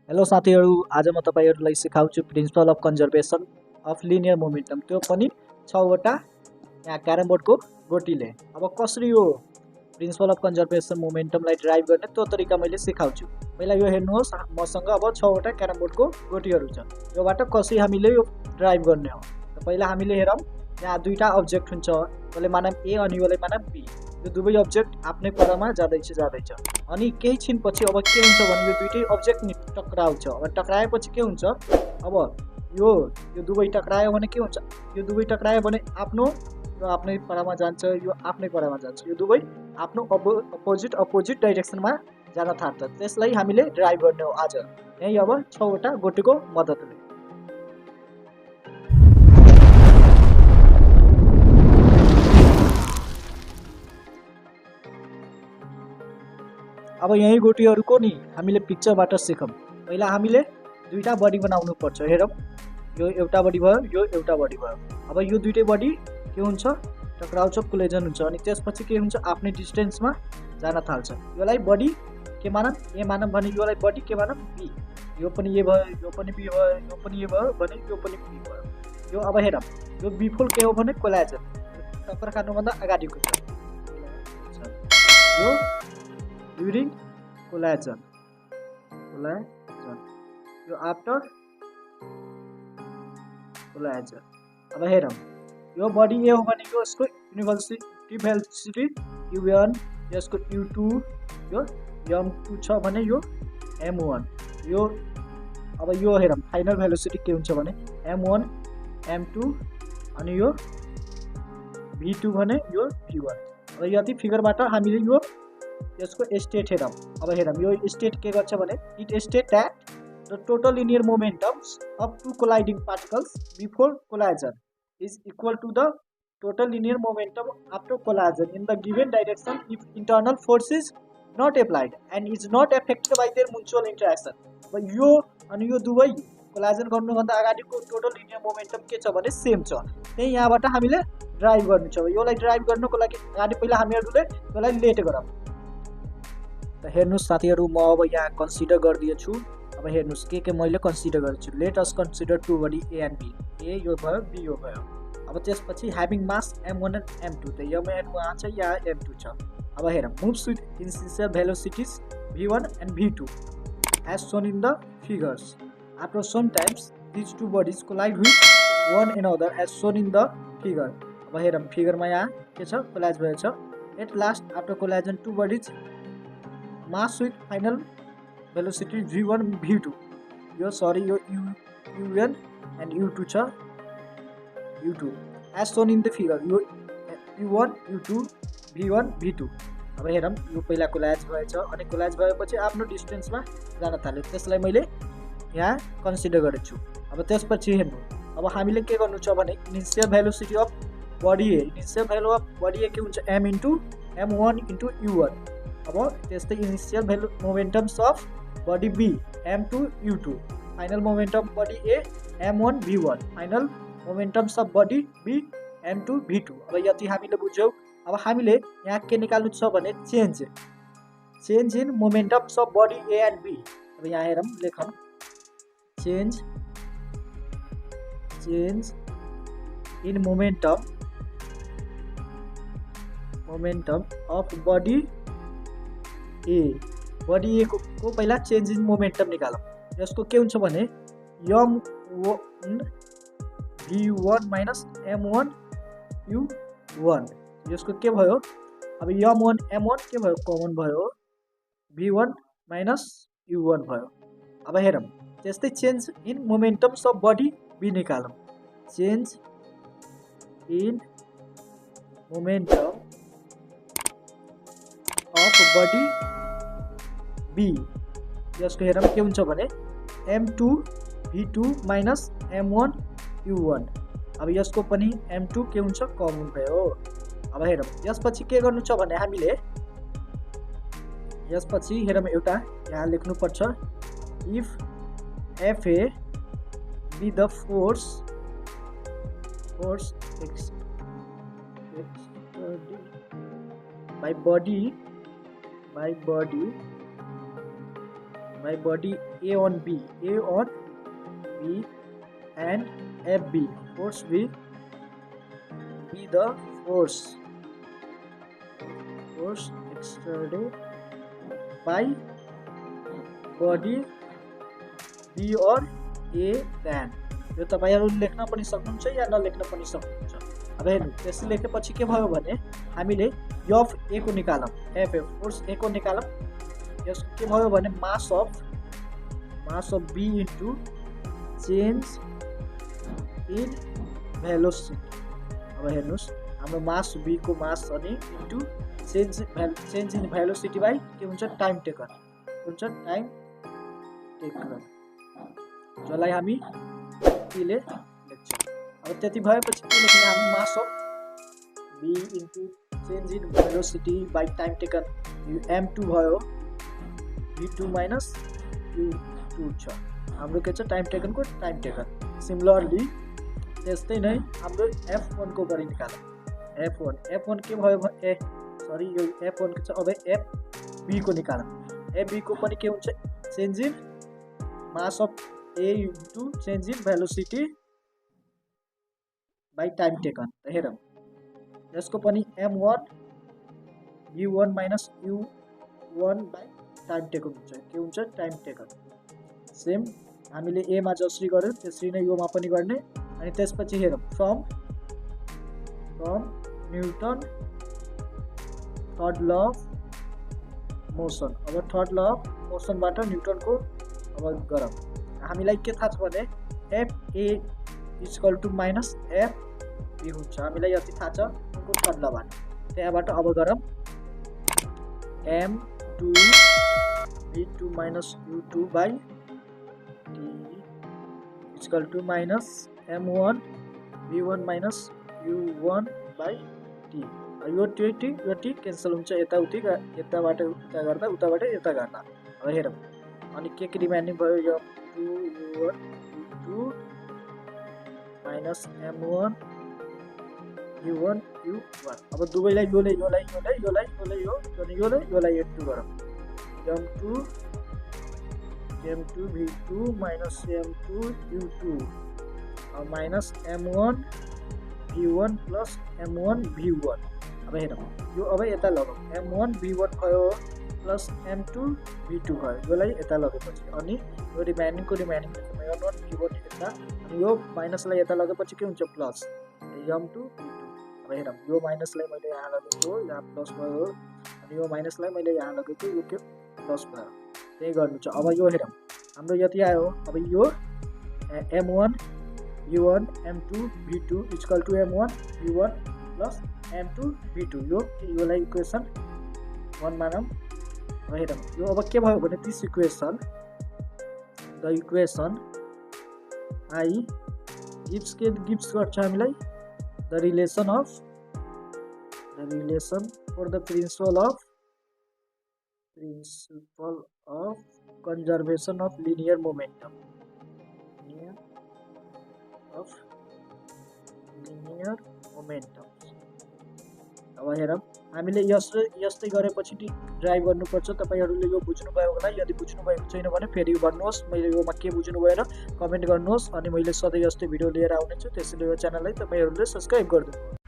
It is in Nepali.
हेलो साथीहरू, आज म तपाईहरुलाई सिकाउँछु principal of conservation of linear momentum, त्यो पनि 6 वटा यहाँ क्यारम बोर्डको गोटीले। अब कसरी यो प्रिन्सिपल अफ कन्जर्भेसन मोमेन्टमलाई ड्राइभ गर्ने त्यो तरिका मैले सिकाउँछु। पहिला यो हेर्नुहोस्, मसँग अब 6 वटा क्यारम बोर्डको गोटीहरू छ। योबाट कसरी हामीले यो ड्राइभ गर्ने हो। त पहिला हामीले हेरौँ, यहाँ दुईटा अब्जेक्ट हुन्छ, यसले मानम ए अनि यसले मानम बी। यो दुवै अब्जेक्ट आफ्नै पारामा जाँदैछ अनि केही छिनपछि अब के हुन्छ भने यो दुईटै अब्जेक्ट नि टक्राउँछ। अब टक्राएपछि के हुन्छ, अब यो दुवै टक्रायो भने के हुन्छ, यो दुवै टक्रायो भने यो आफ्नै पारामा जान्छ, यो आफ्नै पारामा जान्छ, यो दुवै आफ्नो अपोजिट डाइरेक्सनमा जान थाल्छ। त्यसलाई हामीले ड्राइभ गर्ने हो आज यही अब 6 वटा गोटीको मद्दतले। अब यही गोटीहरूको नि हामीले पिक्चरबाट सिकौँ। पहिला हामीले दुईटा बडी बनाउनु पर्छ। हेरौँ, यो एउटा बडी भयो, यो एउटा बडी भयो। अब यो दुईटै बडी के हुन्छ, टक्राउँछ, कोलिजन हुन्छ अनि त्यसपछि के हुन्छ, आफ्नै डिस्टेन्समा जान थाल्छ। यसलाई बडी के मानम, ए मानम भने यसलाई बडी के मानम, बी। यो पनि ए भयो, यो पनि बी भयो, यो पनि ए भयो भने यो पनि बी भयो। यो अब हेरौँ, यो बिफोल के हो भने कोलाजन, टक्कर खानुभन्दा अगाडिको छ। यो ड्युरिङ कोलाजन, यो आफ्टर कोलाजन। अब हेरौँ, यो बडी ए हो भने यो यसको युनिभर्सिटी भेलोसिटी u1, यसको u2, यो m2 छ भने यो m1। यो अब यो हेरौँ, फाइनल भेलोसिटी के हुन्छ भने m1 m2 अनि यो v2 भने यो v1। अब यति फिगरबाट हामीले यो यसको स्टेट हेरौँ। अब हेरौँ, यो स्टेट के गर्छ भने it state that the total linear momentums of two colliding particles before collision is equal to the total linear momentum after collision in the given direction if internal force is not applied and is not affected by their mutual interaction। अब यो अनि यो दुवै कोलाजन गर्नुभन्दा अगाडिको टोटल लिनियर मोमेन्टम के छ भने सेम छ। त्यही यहाँबाट हामीले ड्राइभ गर्नु छ। योलाई ड्राइभ गर्नको लागि अगाडि पहिला हामीहरूले यसलाई लेट गरौँ। त हेर्नुहोस् साथीहरू, म अब यहाँ कन्सिडर गरिदिएछु। अब हेर्नुहोस् के मैले कन्सिडर गरेछु। Let us consider two body A and B. A यो भयो, बी यो भयो। अब त्यसपछि having mass m1 and m2, त यो m1 छ, यहाँ m2 छ। अब हेरौँ, moves with initial velocities v1 and v2 as shown in the figures. After some times these two bodies collide with one another as shown in the figure. अब हेरौँ, फिगरमा यहाँ के छ, कोलाइज भएछ। At last after collision two bodies mass with final velocity v1 v2, यो सरी यो u1 एन्ड u2 छ, u2 as shown in the figure, यो u1 u2 v1 v2। अब हेरौँ, यो पहिला कोलाइज भएछ अनि कोलाइज भएपछि आफ्नो डिस्टेन्समा जान थाल्यो। त्यसलाई मैले यहाँ कन्सिडर गरेछु। अब त्यसपछि हेर्नु, अब हामीले के गर्नु छ भने initial velocity of body A, initial velo of body A के हुन्छ, m into m1 into u1। अब त्यस्तै इनिशियल भेलो momentums of body B m2 u2, final momentum body A m1 v1, final momentums of body B m2 v2। अब यति हामीले बुझ्यौँ। अब हामीले यहाँ के निकाल्नु छ भने change in momentums of body A and B. अब यहाँ हेरौँ, लेखौँ, change in momentum of body A. Body A को पहिला चेन्ज इन मोमेन्टम निकालौँ। यसको के हुन्छ भने m1 v1 minus m1 u1। यसको के भयो, अब m1 m1 के भयो, कमन भयो, v1 माइनस u1 भयो। अब हेरौँ, त्यस्तै change in momentums of body B निकालौँ। Change in momentum of body B, यसको हेरौँ के हुन्छ भने m2 v2 minus m1 u1। अब यसको पनि m2 के हुन्छ, कमन भयो। अब हेरौँ, यसपछि के गर्नु छ भने हामीले यसपछि हेरौँ, एउटा यहाँ लेख्नुपर्छ, if fa be the force by body A on B and FB, force B be the force exerted by body B or A than। यो तपाईहरुले लेख्न पनि सक्नुहुन्छ या नलेख्न पनि सक्नुहुन्छ। अब हेर्नु त्यसले लेखेपछि के भयो भने हामीले F A को निकालौं, F फोर्स A को निकालौं। यसको के भयो भने mass of B into change in velocity. अब हेर्नुस् हाम्रो मास B को मास अनि into change in velocity by के हुन्छ टाइम टेकन हुन्छ, टाइम टेकन जसलाई हामी ले लेख्छौं। अब त्यति भएपछि के लेख्ने हामी mass of B into change in velocity by time taken m2 भयो v2 माइनस u2 छ। हाम्रो के छ टाइम टेकन को टाइम टेकन। सिमिलरली त्यस्तै नै हाम्रो f1 को गरी निकालौं। f1 के भयो भने यो f1 के छ। अब fb को निकालौं। fb को पनि के हुन्छ change in mass of A into change in velocity by time taken। हेरौं यसको पनि m1 u1 minus u1 by time taken हुन्छ। के हुन्छ टाइम टेकन। सेम हामीले A मा जसरी गर्यौं त्यसरी नै यो मा पनि गर्ने। अनि त्यसपछि हेरौं from Newton third law of motion. अब थर्ड ल अफ मोसन बाट न्यूटन को अब गरौं। हामीलाई के थाहा छ भने FA equal to minus FB हुन्छ। हामीलाई यति थाहा छ उनको थर्ड लबाट। त्यहाँबाट अब गरौँ m2 v2 minus u2 by t equal to minus m1 v1 minus u1 by t। यो t क्यान्सल हुन्छ यताउति, यताबाट उता गर्दा उताबाट यता गर्दा। अब हेरौँ अनि के रिमाइनिङ भयो यो u1 u2 minus m1 u1 u1। अब दुवैलाई योलाई एड टु गरौँ। m2 v2 minus m2 u2 minus m1 v1 plus m1 v1। अब हेरौँ यो अब यता लगाऊ m1 v1 भयो प्लस m2 v2 भयो। योलाई यता लगेपछि अनि यो रिमाइनिङ m1 v1 यता अनि यो माइनसलाई यता लगेपछि के हुन्छ प्लस m2 v2। अब हेरौँ यो माइनसलाई मैले यहाँ लगेको यहाँ प्लस भयो अनि यो माइनसलाई मैले यहाँ लगेको यो के प्लस भयो। त्यही गर्नु छ। अब यो हेरौँ हाम्रो यति आयो। अब यो m1 v1 m2 v2 equal to m1 v1 plus m2 v2। योलाई इक्वेसन 1 मानौं। अब हेरौँ यो अब के भयो भने this equation the equation I gives गर्छ हामीलाई the relation for the principle of conservation of linear momentum अब हेरौँ हामीले यस्तै गरेपछि ड्राइभ गर्नुपर्छ। तपाईहरुले यो बुझ्नुभयो होला। यदि बुझ्नुभएको छैन भने फेरि भन्नुहोस्। मैले योमा के बुझ्नु भएन कमेन्ट गर्नुहोस्। अनि मैले सधैँ यस्तै भिडियो लिएर आउने छु। त्यसैले यो च्यानललाई तपाईहरुले सब्स्क्राइब गरिदिनु।